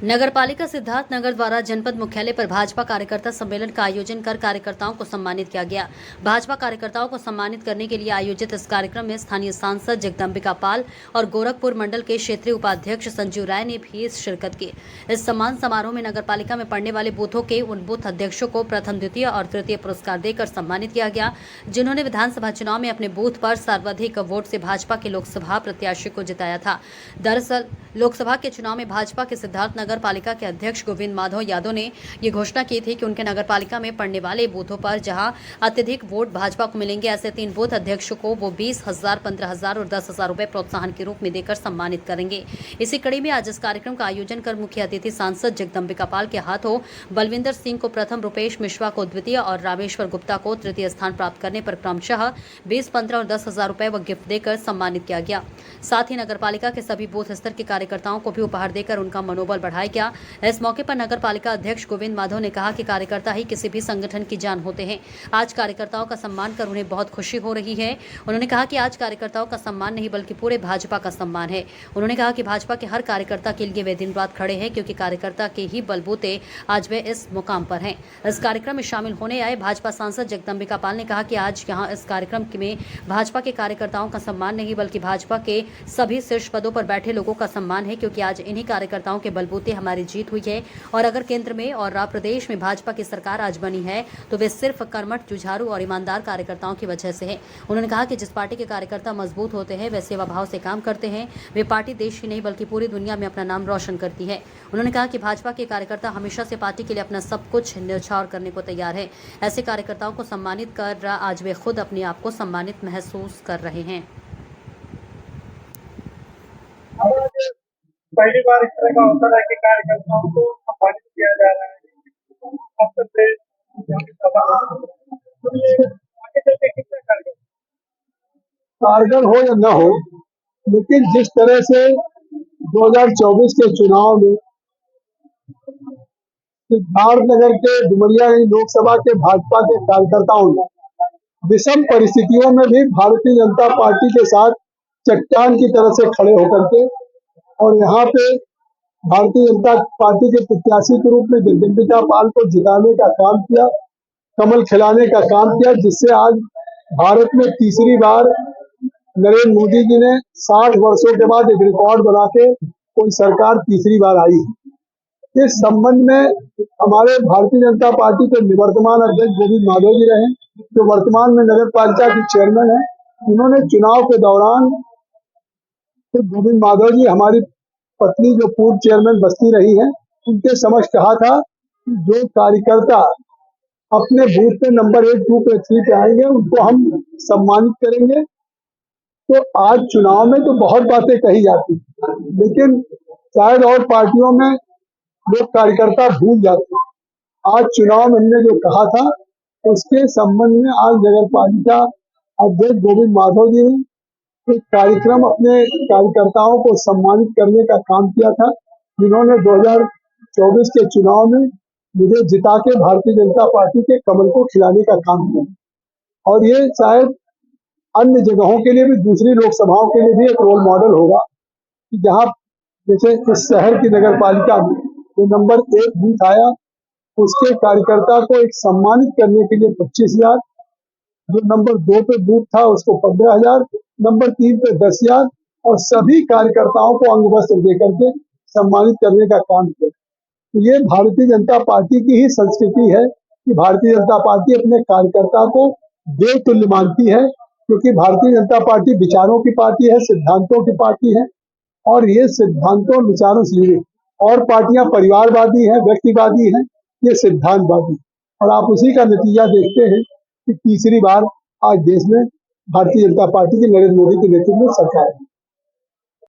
नगरपालिका सिद्धार्थनगर द्वारा जनपद मुख्यालय पर भाजपा कार्यकर्ता सम्मेलन का आयोजन कर कार्यकर्ताओं को सम्मानित किया गया। भाजपा कार्यकर्ताओं को सम्मानित करने के लिए आयोजित इस कार्यक्रम में स्थानीय सांसद जगदम्बिका पाल और गोरखपुर मंडल के क्षेत्रीय उपाध्यक्ष संजीव राय ने भी शिरकत की। इस सम्मान समारोह में नगरपालिका में पड़ने वाले बूथों के उन बूथ अध्यक्षों को प्रथम, द्वितीय और तृतीय पुरस्कार देकर सम्मानित किया गया, जिन्होंने विधानसभा चुनाव में अपने बूथ पर सर्वाधिक वोट से भाजपा के लोकसभा प्रत्याशी को जिताया था। दरअसल लोकसभा के चुनाव में भाजपा के सिद्धार्थनगर पालिका के अध्यक्ष गोविंद माधव यादव ने ये घोषणा की थी कि उनके नगरपालिका में पड़ने वाले बूथों पर जहां अत्यधिक वोट भाजपा को मिलेंगे, ऐसे 3 बूथ अध्यक्षों को वो 20,000, 15,000 और 10,000 रुपए प्रोत्साहन के रूप में देकर सम्मानित करेंगे। इसी कड़ी में आज इस कार्यक्रम का आयोजन कर मुख्य अतिथि सांसद जगदम्बिका पाल के हाथों बलविंदर सिंह को प्रथम, रुपेश मिश्रा को द्वितीय और रामेश्वर गुप्ता को तृतीय स्थान प्राप्त करने पर क्रमशः 20, 15 और 10,000 रुपए व गिफ्ट देकर सम्मानित किया गया। साथ ही नगरपालिका के सभी बूथ स्तर के कार्यकर्ताओं को भी उपहार देकर उनका मनोबल बढ़ाया गया। इस मौके पर नगर पालिका अध्यक्ष गोविंद माधव ने कहा कि कार्यकर्ता ही किसी भी संगठन की जान होते हैं। आज कार्यकर्ताओं का सम्मान कर उन्हें बहुत खुशी हो रही है। उन्होंने कहा कि आज कार्यकर्ताओं का सम्मान नहीं बल्कि पूरे भाजपा का सम्मान है। उन्होंने कहा कि भाजपा के हर कार्यकर्ता के लिए वे दिन रात खड़े हैं, क्योंकि कार्यकर्ता के ही बलबूते आज वे इस मुकाम पर हैं। इस कार्यक्रम में शामिल होने आए भाजपा सांसद जगदम्बिका पाल ने कहा कि आज यहाँ इस कार्यक्रम में भाजपा के कार्यकर्ताओं का सम्मान नहीं बल्कि भाजपा के सभी शीर्ष पदों पर बैठे लोगों का सम्मान है, क्योंकि आज इन्हीं कार्यकर्ताओं के बलबूते हमारी जीत हुई है। और अगर केंद्र में और प्रदेश में भाजपा की सरकार आज बनी है तो वे सिर्फ कर्मठ, जुझारू और ईमानदार कार्यकर्ताओं की वजह से है। उन्होंने कहा कि जिस पार्टी के कार्यकर्ता मजबूत होते हैं, वे सेवा भाव से काम करते हैं। वे पार्टी देश ही नहीं बल्कि पूरी दुनिया में अपना नाम रोशन करती है। उन्होंने कहा कि भाजपा के कार्यकर्ता हमेशा से पार्टी के लिए अपना सब कुछ न्यौछावर करने को तैयार है। ऐसे कार्यकर्ताओं को सम्मानित कर आज वे खुद अपने आप को सम्मानित महसूस कर रहे हैं। पहली बार इस तरह का अवसर है कि कार्यकर्ताओं को सम्मानित किया जा रहा है। कारगर हो या न हो, लेकिन जिस तरह से 2024 के चुनाव में सिद्धार्थनगर के डुमरियागंज लोकसभा के भाजपा के कार्यकर्ताओं ने विषम परिस्थितियों में भी भारतीय जनता पार्टी के साथ चट्टान की तरह से खड़े होकर के और यहाँ पे भारतीय जनता पार्टी के प्रत्याशी के रूप में जगदम्बिका पाल को जिताने का काम किया, कमल खिलाने का काम किया, जिससे आज भारत में तीसरी बार नरेंद्र मोदी जी ने 60 वर्षों के बाद एक रिकॉर्ड बना के कोई सरकार तीसरी बार आई है। इस संबंध में हमारे भारतीय जनता पार्टी के निवर्तमान अध्यक्ष गोविंद माधव जी रहे, जो वर्तमान में नगर पालिका के चेयरमैन है। उन्होंने चुनाव के दौरान गोविंद माधव जी, हमारी पत्नी जो पूर्व चेयरमैन बस्ती रही है, उनके समक्ष कहा था कि जो कार्यकर्ता अपने बूथ पे नंबर 1, 2 पे 3 पे आएंगे उनको हम सम्मानित करेंगे। तो आज चुनाव में तो बहुत बातें कही जाती, लेकिन शायद और पार्टियों में लोग कार्यकर्ता भूल जाते। आज चुनाव में हमने जो कहा था उसके संबंध में आज नगर पालिका अध्यक्ष गोविंद माधव जी ने एक कार्यक्रम अपने कार्यकर्ताओं को सम्मानित करने का काम किया था, जिन्होंने 2024 के चुनाव में मुझे जिता के भारतीय जनता पार्टी के कमल को खिलाने का काम किया। और ये शायद अन्य जगहों के लिए भी, दूसरी लोकसभाओं के लिए भी एक रोल मॉडल होगा कि जहां जैसे इस शहर की नगर पालिका में जो नंबर 1 बूथ आया, उसके कार्यकर्ता को एक सम्मानित करने के लिए 25,000, जो नंबर 2 पे बूथ था उसको 15,000, नंबर 3 पे 10,000 और सभी कार्यकर्ताओं को अंग वस्त्र देकर के सम्मानित करने का काम किया। तो ये भारतीय जनता पार्टी की ही संस्कृति है कि भारतीय जनता पार्टी अपने कार्यकर्ता को देव तुल्य मानती है, क्योंकि भारतीय जनता पार्टी विचारों की पार्टी है, सिद्धांतों की पार्टी है। और ये सिद्धांतों विचारों से जुड़े और पार्टियां परिवारवादी हैं, व्यक्तिवादी हैं, ये सिद्धांतवादी। और आप उसी का नतीजा देखते हैं कि तीसरी बार आज देश में भारतीय जनता पार्टी की नरेंद्र मोदी के नेतृत्व में सरकार है।